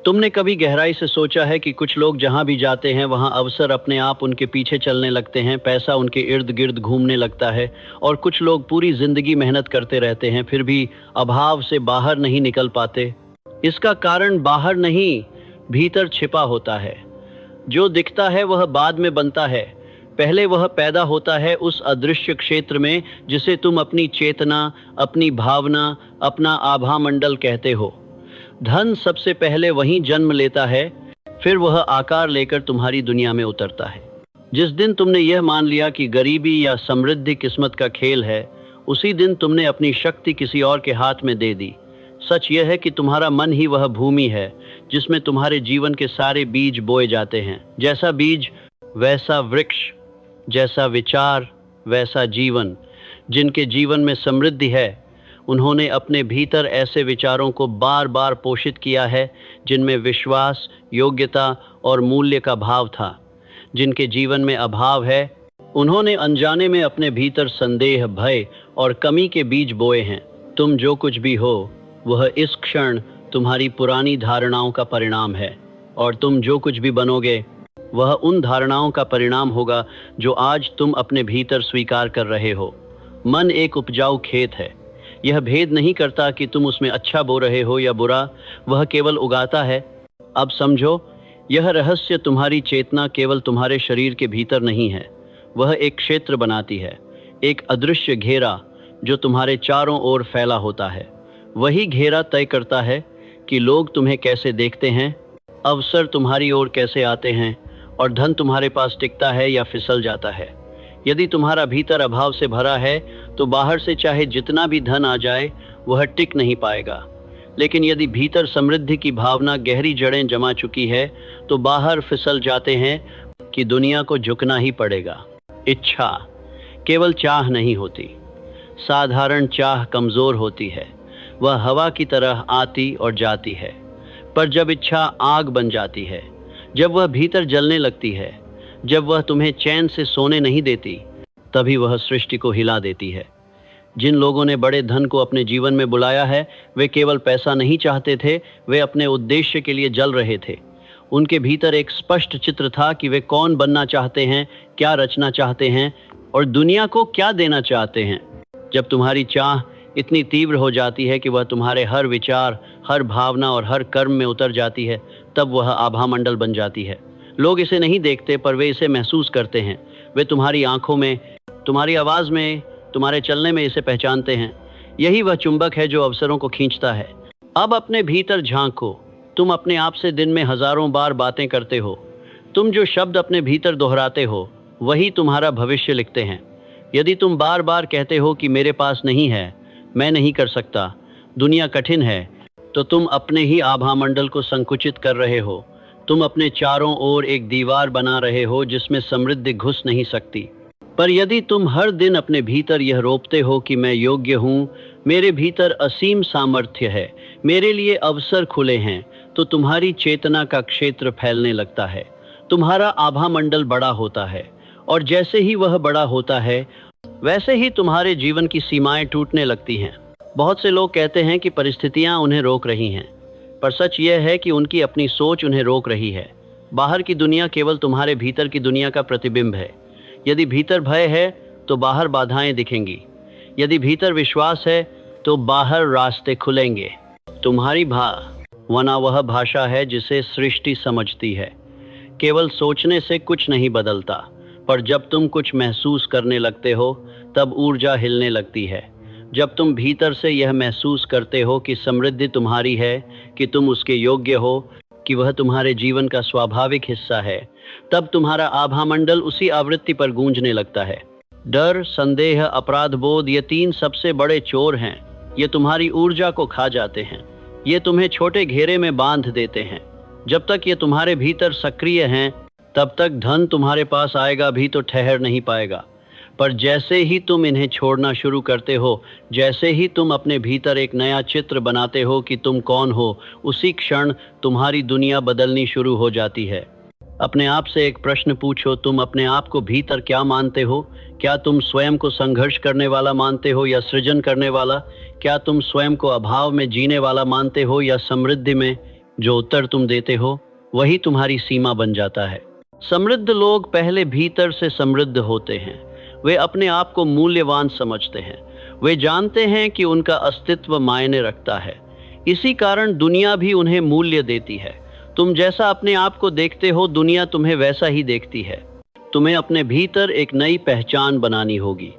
तुमने कभी गहराई से सोचा है कि कुछ लोग जहां भी जाते हैं वहां अवसर अपने आप उनके पीछे चलने लगते हैं, पैसा उनके इर्द गिर्द घूमने लगता है। और कुछ लोग पूरी जिंदगी मेहनत करते रहते हैं फिर भी अभाव से बाहर नहीं निकल पाते। इसका कारण बाहर नहीं, भीतर छिपा होता है। जो दिखता है वह बाद में बनता है, पहले वह पैदा होता है उस अदृश्य क्षेत्र में जिसे तुम अपनी चेतना, अपनी भावना, अपना आभा मंडल कहते हो। धन सबसे पहले वहीं जन्म लेता है, फिर वह आकार लेकर तुम्हारी दुनिया में उतरता है। जिस दिन तुमने यह मान लिया कि गरीबी या समृद्धि किस्मत का खेल है, उसी दिन तुमने अपनी शक्ति किसी और के हाथ में दे दी। सच यह है कि तुम्हारा मन ही वह भूमि है जिसमें तुम्हारे जीवन के सारे बीज बोए जाते हैं। जैसा बीज वैसा वृक्ष, जैसा विचार वैसा जीवन। जिनके जीवन में समृद्धि है उन्होंने अपने भीतर ऐसे विचारों को बार बार पोषित किया है जिनमें विश्वास, योग्यता और मूल्य का भाव था। जिनके जीवन में अभाव है उन्होंने अनजाने में अपने भीतर संदेह, भय और कमी के बीज बोए हैं। तुम जो कुछ भी हो वह इस क्षण तुम्हारी पुरानी धारणाओं का परिणाम है, और तुम जो कुछ भी बनोगे वह उन धारणाओं का परिणाम होगा जो आज तुम अपने भीतर स्वीकार कर रहे हो। मन एक उपजाऊ खेत है। यह भेद नहीं करता कि तुम उसमें अच्छा बो रहे हो या बुरा, वह केवल उगाता है। अब समझो, यह रहस्य तुम्हारी चेतना केवल तुम्हारे शरीर के भीतर नहीं है, वह एक क्षेत्र बनाती है, एक अदृश्य घेरा जो तुम्हारे चारों ओर फैला होता है। वही घेरा तय करता है कि लोग तुम्हें कैसे देखते हैं, अवसर तुम्हारी ओर कैसे आते हैं, और धन तुम्हारे पास टिकता है या फिसल जाता है। यदि तुम्हारा भीतर अभाव से भरा है तो बाहर से चाहे जितना भी धन आ जाए वह टिक नहीं पाएगा। लेकिन यदि भीतर समृद्धि की भावना गहरी जड़ें जमा चुकी है तो बाहर फिसल जाते हैं कि दुनिया को झुकना ही पड़ेगा। इच्छा केवल चाह नहीं होती। साधारण चाह कमज़ोर होती है, वह हवा की तरह आती और जाती है। पर जब इच्छा आग बन जाती है, जब वह भीतर जलने लगती है, जब वह तुम्हें चैन से सोने नहीं देती, तभी वह सृष्टि को हिला देती है। जिन लोगों ने बड़े धन को अपने जीवन में बुलाया है वे केवल पैसा नहीं चाहते थे, वे अपने उद्देश्य के लिए जल रहे थे। उनके भीतर एक स्पष्ट चित्र था कि वे कौन बनना चाहते हैं, क्या रचना चाहते हैं और दुनिया को क्या देना चाहते हैं। जब तुम्हारी चाह इतनी तीव्र हो जाती है कि वह तुम्हारे हर विचार, हर भावना और हर कर्म में उतर जाती है, तब वह आभा मंडल बन जाती है। लोग इसे नहीं देखते पर वे इसे महसूस करते हैं। वे तुम्हारी आंखों में, तुम्हारी आवाज़ में, तुम्हारे चलने में इसे पहचानते हैं। यही वह चुंबक है जो अवसरों को खींचता है। अब अपने भीतर झांको। तुम अपने आप से दिन में हजारों बार बातें करते हो। तुम जो शब्द अपने भीतर दोहराते हो वही तुम्हारा भविष्य लिखते हैं। यदि तुम बार बार कहते हो कि मेरे पास नहीं है, मैं नहीं कर सकता, दुनिया कठिन है, तो तुम अपने ही आभा मंडल को संकुचित कर रहे हो। तुम अपने चारों ओर एक दीवार बना रहे हो जिसमें समृद्धि घुस नहीं सकती। पर यदि तुम हर दिन अपने भीतर यह रोपते हो कि मैं योग्य हूँ, मेरे भीतर असीम सामर्थ्य है, मेरे लिए अवसर खुले हैं, तो तुम्हारी चेतना का क्षेत्र फैलने लगता है। तुम्हारा आभा मंडल बड़ा होता है, और जैसे ही वह बड़ा होता है वैसे ही तुम्हारे जीवन की सीमाएं टूटने लगती हैं। बहुत से लोग कहते हैं कि परिस्थितियां उन्हें रोक रही हैं, पर सच यह है कि उनकी अपनी सोच उन्हें रोक रही है। बाहर की दुनिया केवल तुम्हारे भीतर की दुनिया का प्रतिबिंब है। यदि भीतर भय है तो बाहर बाधाएं दिखेंगी। यदि भीतर विश्वास है तो बाहर रास्ते खुलेंगे। तुम्हारी भावना वह भाषा है जिसे सृष्टि समझती है। केवल सोचने से कुछ नहीं बदलता, पर जब तुम कुछ महसूस करने लगते हो तब ऊर्जा हिलने लगती है। जब तुम भीतर से यह महसूस करते हो कि समृद्धि तुम्हारी है, कि तुम उसके योग्य हो, कि वह तुम्हारे जीवन का स्वाभाविक हिस्सा है, तब तुम्हारा आभा मंडल उसी आवृत्ति पर गूंजने लगता है। डर, संदेह, अपराध बोध, ये तीन सबसे बड़े चोर हैं। ये तुम्हारी ऊर्जा को खा जाते हैं। ये तुम्हें छोटे घेरे में बांध देते हैं। जब तक ये तुम्हारे भीतर सक्रिय हैं तब तक धन तुम्हारे पास आएगा भी तो ठहर नहीं पाएगा। पर जैसे ही तुम इन्हें छोड़ना शुरू करते हो, जैसे ही तुम अपने भीतर एक नया चित्र बनाते हो कि तुम कौन हो, उसी क्षण तुम्हारी दुनिया बदलनी शुरू हो जाती है। अपने आप से एक प्रश्न पूछो, तुम अपने आप को भीतर क्या मानते हो? क्या तुम स्वयं को संघर्ष करने वाला मानते हो या सृजन करने वाला? क्या तुम स्वयं को अभाव में जीने वाला मानते हो या समृद्धि में? जो उत्तर तुम देते हो वही तुम्हारी सीमा बन जाता है। समृद्ध लोग पहले भीतर से समृद्ध होते हैं। वे अपने आप को मूल्यवान समझते हैं। वे जानते हैं कि उनका अस्तित्व मायने रखता है। इसी कारण दुनिया भी उन्हें मूल्य देती है। तुम जैसा अपने आप को देखते हो, दुनिया तुम्हें वैसा ही देखती है। तुम्हें अपने भीतर एक नई पहचान बनानी होगी।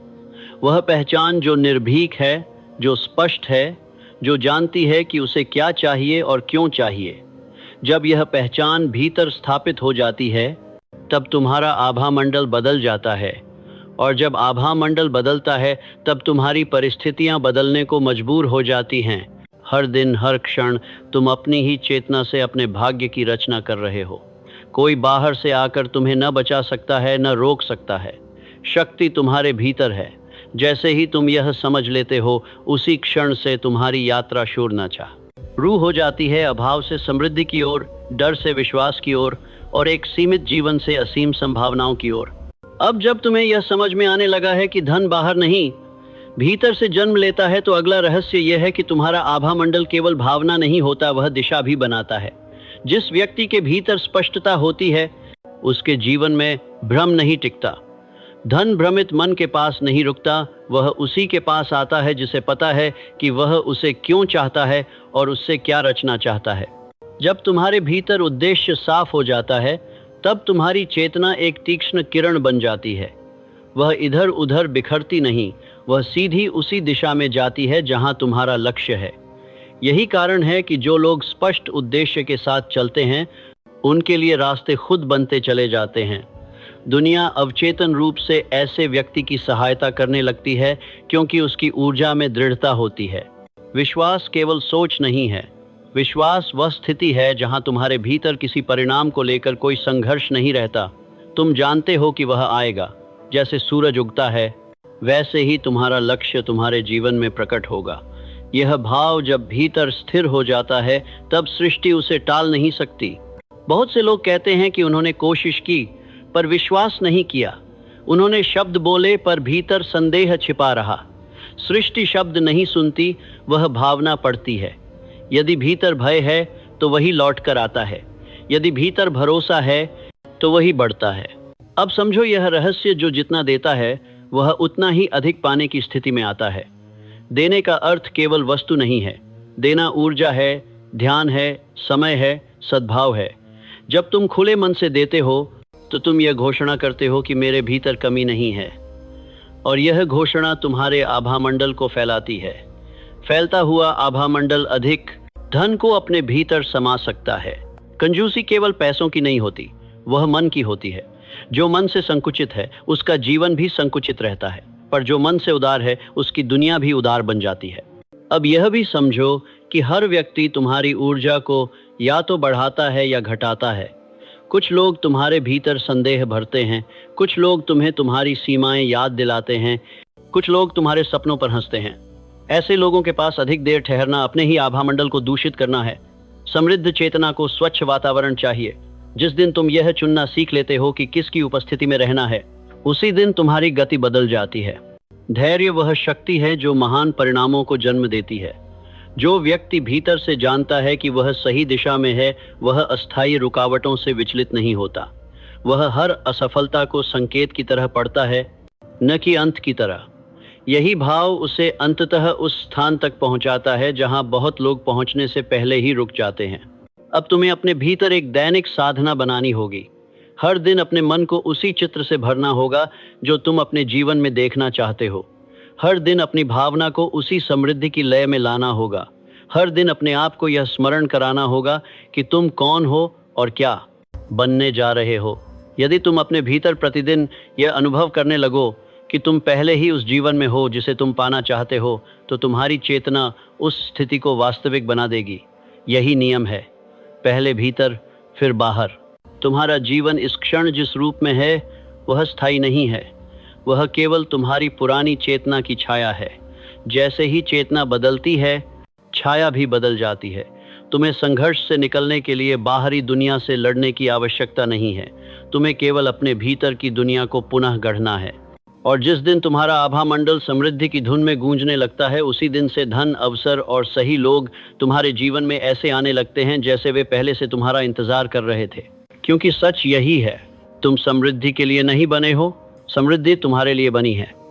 वह पहचान जो निर्भीक है, जो स्पष्ट है, जो जानती है कि उसे क्या चाहिए और क्यों चाहिए। जब यह पहचान भीतर स्थापित हो जाती है, तब तुम्हारा आभा मंडल बदल जाता है। और जब आभा मंडल बदलता है, तब तुम्हारी परिस्थितियां बदलने को मजबूर हो जाती हैं। हर दिन, हर क्षण तुम अपनी ही चेतना से अपने भाग्य की रचना कर रहे हो। कोई बाहर से आकर तुम्हें न बचा सकता है, न रोक सकता है। शक्ति तुम्हारे भीतर है। जैसे ही तुम यह समझ लेते हो, उसी क्षण से तुम्हारी यात्रा शूर न चाह रू हो जाती है, अभाव से समृद्धि की ओर, डर से विश्वास की ओर और एक सीमित जीवन से असीम संभावनाओं की ओर। अब जब तुम्हें यह समझ में आने लगा है कि धन बाहर नहीं, भीतर से जन्म लेता है, तो अगला रहस्य यह है कि तुम्हारा आभा मंडल केवल भावना नहीं होता, वह दिशा भी बनाता है। जिस व्यक्ति के भीतर स्पष्टता होती है, उसके जीवन में भ्रम नहीं टिकता। धन भ्रमित मन के पास नहीं रुकता, वह उसी के पास आता है जिसे पता है कि वह उसे क्यों चाहता है और उससे क्या रचना चाहता है। जब तुम्हारे भीतर उद्देश्य साफ हो जाता है, तब तुम्हारी चेतना एक तीक्ष्ण किरण बन जाती है। वह इधर उधर बिखरती नहीं, वह सीधी उसी दिशा में जाती है जहां तुम्हारा लक्ष्य है। यही कारण है कि जो लोग स्पष्ट उद्देश्य के साथ चलते हैं, उनके लिए रास्ते खुद बनते चले जाते हैं। दुनिया अवचेतन रूप से ऐसे व्यक्ति की सहायता करने लगती है, क्योंकि उसकी ऊर्जा में दृढ़ता होती है। विश्वास केवल सोच नहीं है। विश्वास वह स्थिति है जहां तुम्हारे भीतर किसी परिणाम को लेकर कोई संघर्ष नहीं रहता। तुम जानते हो कि वह आएगा। जैसे सूरज उगता है, वैसे ही तुम्हारा लक्ष्य तुम्हारे जीवन में प्रकट होगा। यह भाव जब भीतर स्थिर हो जाता है, तब सृष्टि उसे टाल नहीं सकती। बहुत से लोग कहते हैं कि उन्होंने कोशिश की पर विश्वास नहीं किया। उन्होंने शब्द बोले पर भीतर संदेह छिपा रहा। सृष्टि शब्द नहीं सुनती, वह भावना पढ़ती है। यदि भीतर भय है तो वही लौट कर आता है। यदि भीतर भरोसा है तो वही बढ़ता है। अब समझो, यह रहस्य जो जितना देता है, वह उतना ही अधिक पाने की स्थिति में आता है। देने का अर्थ केवल वस्तु नहीं है। देना ऊर्जा है, ध्यान है, समय है, सद्भाव है। जब तुम खुले मन से देते हो, तो तुम यह घोषणा करते हो कि मेरे भीतर कमी नहीं है। और यह घोषणा तुम्हारे आभा मंडल को फैलाती है। फैलता हुआ आभा मंडल अधिक धन को अपने भीतर समा सकता है। कंजूसी केवल पैसों की नहीं होती, वह मन की होती है। जो मन से संकुचित है, उसका जीवन भी संकुचित रहता है, पर जो मन से उदार है, उसकी दुनिया भी उदार बन जाती है। अब यह भी समझो कि हर व्यक्ति तुम्हारी ऊर्जा को या तो बढ़ाता है या घटाता है। कुछ लोग तुम्हारे भीतर संदेह भरते हैं, कुछ लोग तुम्हें तुम्हारी सीमाएं याद दिलाते हैं, कुछ लोग तुम्हारे सपनों पर हंसते हैं। ऐसे लोगों के पास अधिक देर ठहरना अपने ही आभा मंडल को दूषित करना है। समृद्ध चेतना को स्वच्छ वातावरण चाहिए। जिस दिन तुम यह चुनना सीख लेते हो कि किसकी उपस्थिति में रहना है, उसी दिन तुम्हारी गति बदल जाती है। धैर्य वह शक्ति है जो महान परिणामों को जन्म देती है। जो व्यक्ति भीतर से जानता है कि वह सही दिशा में है, वह अस्थायी रुकावटों से विचलित नहीं होता। वह हर असफलता को संकेत की तरह पढ़ता है, न कि अंत की तरह। यही भाव उसे अंततः उस स्थान तक पहुंचाता है जहां बहुत लोग पहुंचने से पहले ही रुक जाते हैं। अब तुम्हें अपने भीतर एक दैनिक साधना बनानी होगी। हर दिन अपने मन को उसी चित्र से भरना होगा जो तुम अपने जीवन में देखना चाहते हो। हर दिन अपनी भावना को उसी समृद्धि की लय में लाना होगा। हर दिन अपने आप को यह स्मरण कराना होगा कि तुम कौन हो और क्या बनने जा रहे हो। यदि तुम अपने भीतर प्रतिदिन यह अनुभव करने लगो कि तुम पहले ही उस जीवन में हो जिसे तुम पाना चाहते हो, तो तुम्हारी चेतना उस स्थिति को वास्तविक बना देगी। यही नियम है, पहले भीतर फिर बाहर। तुम्हारा जीवन इस क्षण जिस रूप में है, वह स्थायी नहीं है। वह केवल तुम्हारी पुरानी चेतना की छाया है। जैसे ही चेतना बदलती है, छाया भी बदल जाती है। तुम्हें संघर्ष से निकलने के लिए बाहरी दुनिया से लड़ने की आवश्यकता नहीं है। तुम्हें केवल अपने भीतर की दुनिया को पुनः गढ़ना है। और जिस दिन तुम्हारा आभा मंडल समृद्धि की धुन में गूंजने लगता है, उसी दिन से धन, अवसर और सही लोग तुम्हारे जीवन में ऐसे आने लगते हैं जैसे वे पहले से तुम्हारा इंतजार कर रहे थे। क्योंकि सच यही है, तुम समृद्धि के लिए नहीं बने हो, समृद्धि तुम्हारे लिए बनी है।